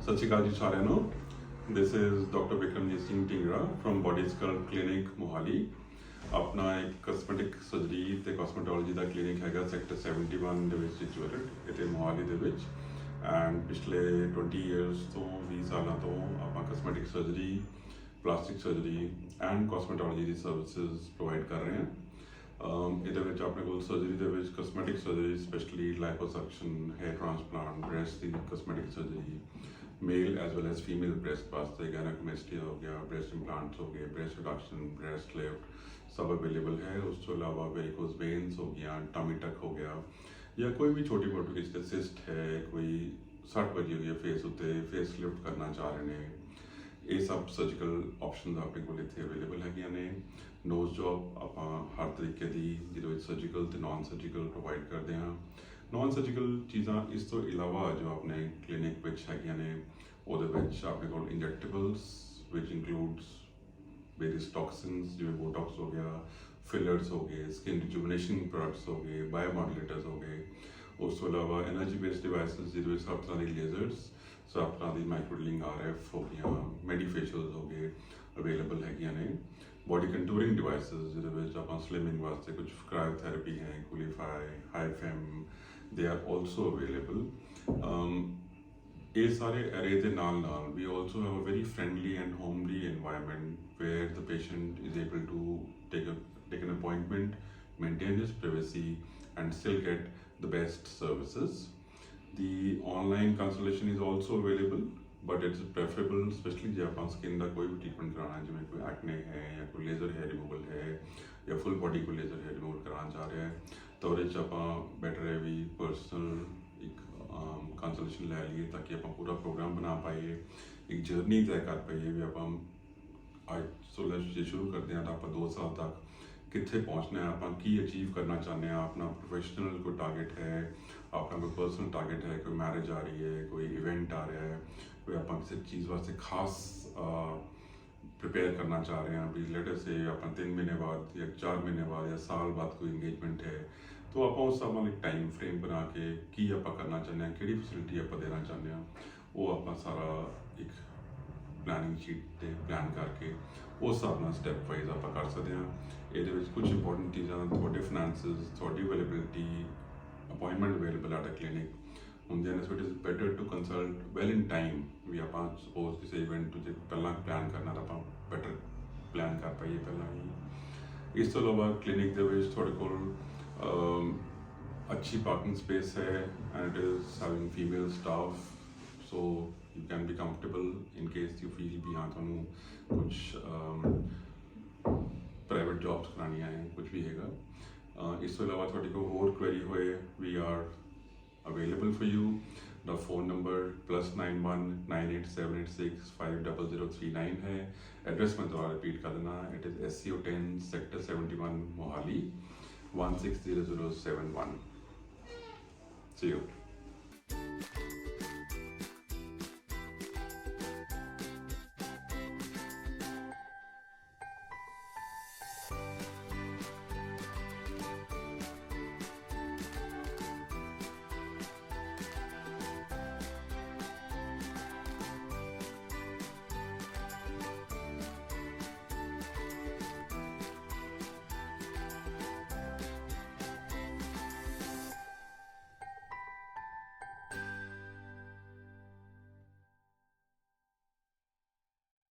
ਸਤਿ ਸ਼੍ਰੀ ਅਕਾਲ ਜੀ ਸਾਰਿਆਂ ਨੂੰ। This is Dr. Vikramjeet Singh Dhingra from BodySculpt clinic Mohali। ਆਪਣਾ ਇੱਕ ਕਸਮੈਟਿਕ ਸਰਜਰੀ ਤੇ ਕਾਸਮੈਟੋਲੋਜੀ ਦਾ ਕਲੀਨਿਕ ਹੈਗਾ ਸੈਕਟਰ 71 ਦੇ ਵਿੱਚ ਸਿਚੁਏਟਡ ਇੱਥੇ ਮੋਹਾਲੀ ਦੇ ਵਿੱਚ। ਐਂਡ ਪਿਛਲੇ 20 ਇਅਰਸ ਤੋਂ 20 ਸਾਲਾਂ ਤੋਂ ਆਪਾਂ cosmetic surgery, plastic surgery and cosmetology the services provide ਕਰ ਰਹੇ ਹਾਂ। ਇਹਦੇ ਵਿੱਚ ਆਪਣੇ ਕੋਲ ਸਰਜਰੀ ਦੇ ਵਿੱਚ cosmetic surgery specially liposuction, hair transplant, breast ਦੀ cosmetic surgery, male as well as female breast वास्ते गायनेकोमास्टिया हो गया, ब्रेस्ट इम्प्लांट्स हो गए, ब्रेस्ट रिडक्शन, ब्रेस्ट लिफ्ट सब अवेलेबल है। उस तो अलावा वेरिकोज वेन्स हो गया, टमी टक हो गया, या कोई भी छोटी मोटी किसी सिस्ट है, कोई सट वजी हुई है फेस उत्ते, फेस लिफ्ट करना चाह रहे हैं, ये सब सर्जिकल ऑप्शन अपने को इतने अवेलेबल है। नोज जॉब आप हर तरीके की जिहदे सर्जिकल तो नॉन सर्जिकल प्रोवाइड करते हैं। नॉन सर्जिकल चीज़ां इस तो इलावा जो अपने क्लिनिक विच हैगियां ने ਉਹਦੇ ਵਿੱਚ ਆਪਣੇ ਕੋਲ ਇੰਜੈਕਟੇਬਲਸ ਵਿਚ ਇਨਕਲੂਡਸ ਵੇਰੀਅਸ ਟੌਕਸਿਨਸ ਜਿਵੇਂ ਬੋਟੌਕਸ ਹੋ ਗਿਆ, ਫਿਲਰਸ ਹੋ ਗਏ, ਸਕਿਨ ਰਿਜੂਵਨੇਸ਼ਨ ਪ੍ਰੋਡਕਟਸ ਹੋ ਗਏ, ਬਾਇਓਮੋਡੂਲੇਟਰਸ ਹੋ ਗਏ। ਉਸ ਤੋਂ ਇਲਾਵਾ ਐਨਰਜੀ ਬੇਸਡ ਡਿਵਾਈਸਿਸ ਜਿਹਦੇ ਵਿੱਚ ਸਭ ਤਰ੍ਹਾਂ ਦੀ ਲੇਜ਼ਰਸ, ਸਭ ਤਰ੍ਹਾਂ ਦੀ ਮਾਈਕਰੋਡਲਿੰਗ RF ਹੋ ਗਈਆਂ, ਮੈਡੀਫੇਸ਼ੀਅਲਸ ਹੋ ਗਏ ਅਵੇਲੇਬਲ ਹੈਗੀਆਂ ਨੇ। ਬੋਡੀ ਕੰਟੂਰਿੰਗ ਡਿਵਾਈਸਿਸ ਜਿਹਦੇ ਵਿੱਚ ਆਪਾਂ ਸਲਿਮਿੰਗ ਵਾਸਤੇ ਕੁਝ ਕ੍ਰਾਇਓਥੈਰੇਪੀ ਹੈ, ਕੁਲੀਫਾਈ, ਹਾਈਫੈਮ, ਦੇ ਆਰ ਆਲਸੋ ਅਵੇਲੇਬਲ। ये सारे array ਦੇ ਨਾਲ we also have a very friendly and homely environment where the patient is able to take an appointment, maintain his privacy and still get the best services. The online consultation is also available, but it's preferable especially ਜੇ ਆਪਾਂ skin ਦਾ ਕੋਈ ਵੀ treatment ਕਰਾਉਣਾ ਹੈ, ਜਿਵੇਂ ਕੋਈ acne ਹੈ ਜਾਂ ਕੋਈ laser hair removal ਹੈ ਜਾਂ full body ਕੋਈ laser hair removal ਕਰਾਉਣਾ ਚਾਹ ਰਿਹਾ ਹੈ, ਤਾਂ ਉਹਦੇ 'ਚ ਆਪਾਂ better ਹੈ ਵੀ personal ਇੱਕ ਕੰਸਲਟੇਸ਼ਨ ਲੈ ਲਈਏ ਤਾਂ ਕਿ ਆਪਾਂ ਪੂਰਾ ਪ੍ਰੋਗਰਾਮ ਬਣਾ ਪਾਈਏ, ਇੱਕ ਜਰਨੀ ਤੈਅ ਕਰ ਪਾਈਏ ਵੀ ਆਪਾਂ ਅੱਜ ਤੋਂ ਜੇ ਸ਼ੁਰੂ ਕਰਦੇ ਹਾਂ ਤਾਂ ਆਪਾਂ 2 ਸਾਲ ਤੱਕ ਕਿੱਥੇ ਪਹੁੰਚਣਾ ਹੈ, ਆਪਾਂ ਕੀ ਅਚੀਵ ਕਰਨਾ ਚਾਹੁੰਦੇ ਹਾਂ, ਆਪਣਾ ਪ੍ਰੋਫੈਸ਼ਨਲ ਕੋਈ ਟਾਰਗੇਟ ਹੈ, ਆਪਣਾ ਕੋਈ ਪਰਸਨਲ ਟਾਰਗੇਟ ਹੈ, ਕੋਈ ਮੈਰਿਜ ਆ ਰਹੀ ਹੈ, ਕੋਈ ਇਵੈਂਟ ਆ ਰਿਹਾ ਹੈ, ਕੋਈ ਆਪਾਂ ਕਿਸੇ ਚੀਜ਼ ਵਾਸਤੇ ਖਾਸ प्रिपेयर करना चाह रहे हैं। अभी लेटर से अपना 3 महीने बाद या 4 महीने बाद या साल बाद कोई इंगेजमेंट है, तो आप उस हिसाब नाल एक टाइम फ्रेम बना के की आप करना चाहते हैं, किहड़ी फैसिलिटी आप देना चाहते हैं, वो आप सारा एक प्लानिंग शीट पर प्लान करके उस हिसाब नाल स्टैप वाइज आप कर सकते हैं। ये कुछ इंपॉर्टेंट चीज़ां थोड़े फाइनेंसिस, थोड़ी availability, appointment available at a clinic ਹੁੰਦੇ ਨੇ। So it is better to consult well in time ਵੀ ਆਪਾਂ ਸਪੋਜ਼ ਕਿਸੇ ਇਵੈਂਟ ਤੋਂ ਜੇ ਪਹਿਲਾਂ ਪਲਾਨ ਕਰਨਾ ਤਾਂ ਆਪਾਂ ਬੈਟਰ ਪਲਾਨ ਕਰ ਪਾਈਏ ਪਹਿਲਾਂ ਹੀ। ਇਸ ਤੋਂ ਇਲਾਵਾ ਕਲੀਨਿਕ ਦੇ ਵਿੱਚ ਤੁਹਾਡੇ ਕੋਲ ਅੱਛੀ ਪਾਰਕਿੰਗ ਸਪੇਸ ਹੈ and it is having female staff, so you can be comfortable in case you feel ਵੀ ਹਾਂ ਤੁਹਾਨੂੰ ਕੁਛ ਪ੍ਰਾਈਵੇਟ ਜੌਬਸ ਕਰਾਉਣੀਆਂ ਹੈ, ਕੁਛ ਵੀ ਹੈਗਾ। ਇਸ ਤੋਂ ਇਲਾਵਾ ਤੁਹਾਡੇ ਕੋਲ ਹੋਰ ਕੁਐਰੀ ਹੋਏ, we are available for you. The phone number +91 98786 50039 है। एड्रेस मैं दोबारा रिपीट कर देना, it is SCO 10 sector 71 Mohali 160071। See you.